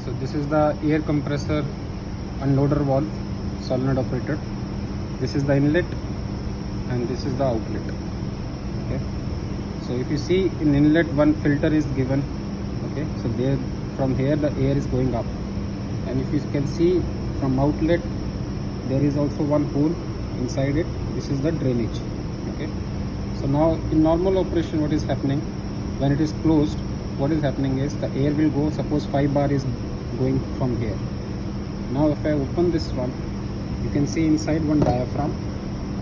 So this is the air compressor unloader valve, solenoid operated. This is the inlet and this is the outlet. Okay, so if you see in inlet, one filter is given. Okay, so there from here the air is going up, and if you can see from outlet there is also one hole inside it. This is the drainage. Okay, so now in normal operation, what is happening when it is closed, what is happening is the air will go, suppose 5 bar is going from here. Now if I open this one, you can see inside one diaphragm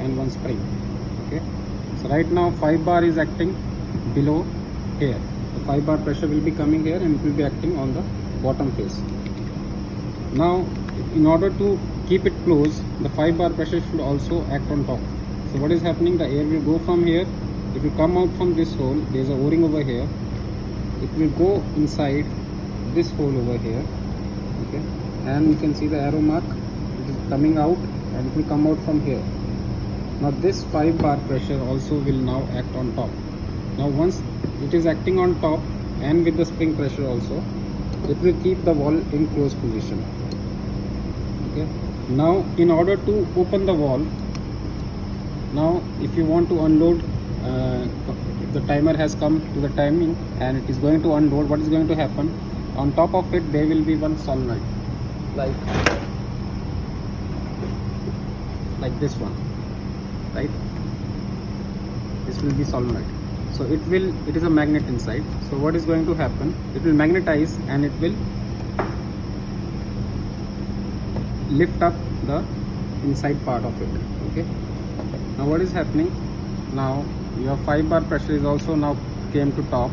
and one spring. Okay, so right now 5 bar is acting below here. The 5 bar pressure will be coming here and it will be acting on the bottom face. Now in order to keep it closed, the 5 bar pressure should also act on top. So what is happening, the air will go from here, it will come out from this hole. There is a o-ring over here, it will go inside this hole over here. Okay, and you can see the arrow mark, it is coming out and it will come out from here. Now this 5 bar pressure also will now act on top. Now once it is acting on top and with the spring pressure also, it will keep the valve in closed position. Okay, now in order to open the valve, now if you want to unload, if the timer has come to the timing and it is going to unload, what is going to happen, on top of it there will be one solenoid like this one, right? This will be solenoid. So it is a magnet inside. So what is going to happen, it will magnetize and it will lift up the inside part of it. Okay, now what is happening, now your 5 bar pressure is also now came to top.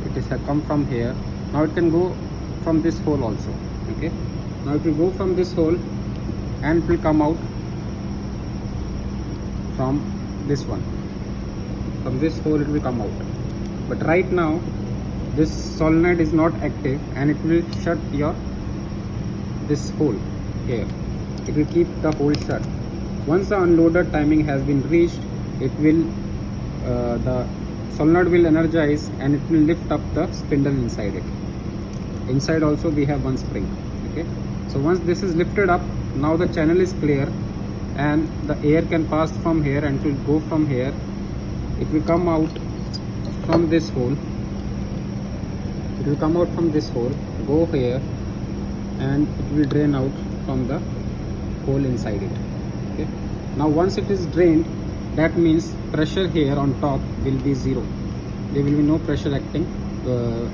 It is come from here. Now it can go from this hole also. Okay, now it will go from this hole and it will come out from this one. From this hole it will come out, but right now this solenoid is not active and it will shut this hole here. It will keep the hole shut. Once the unloaded timing has been reached, it will the solenoid will energize and it will lift up the spindle inside it. Inside also we have one spring. Okay, so once this is lifted up, now the channel is clear and the air can pass from here and it will go from here. It will come out from this hole. It will come out from this hole, go here, and it will drain out from the hole inside it. Okay, now once it is drained, that means pressure here on top will be zero. There will be no pressure acting,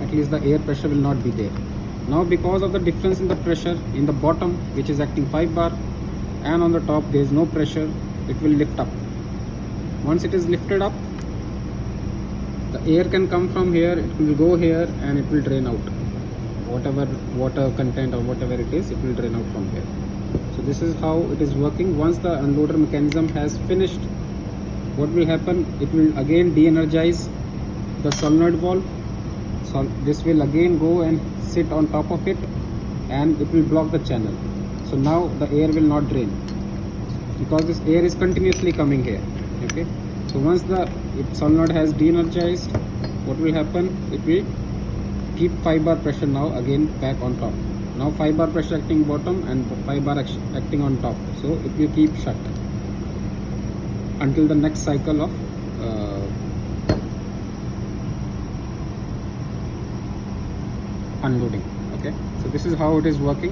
at least the air pressure will not be there. Now because of the difference in the pressure in the bottom, which is acting 5 bar, and on the top there is no pressure, it will lift up. Once it is lifted up, the air can come from here, it will go here and it will drain out. Whatever water content or whatever it is, it will drain out from here. So this is how it is working. Once the unloader mechanism has finished, what will happen, it will again de-energize the solenoid valve. So this will again go and sit on top of it and it will block the channel. So now the air will not drain because this air is continuously coming here. Okay, so once the solenoid has de-energized, what will happen, it will keep 5 bar pressure now again back on top. Now 5 bar pressure acting bottom and 5 bar acting on top, so it will keep shut until the next cycle of unloading. Okay, so this is how it is working.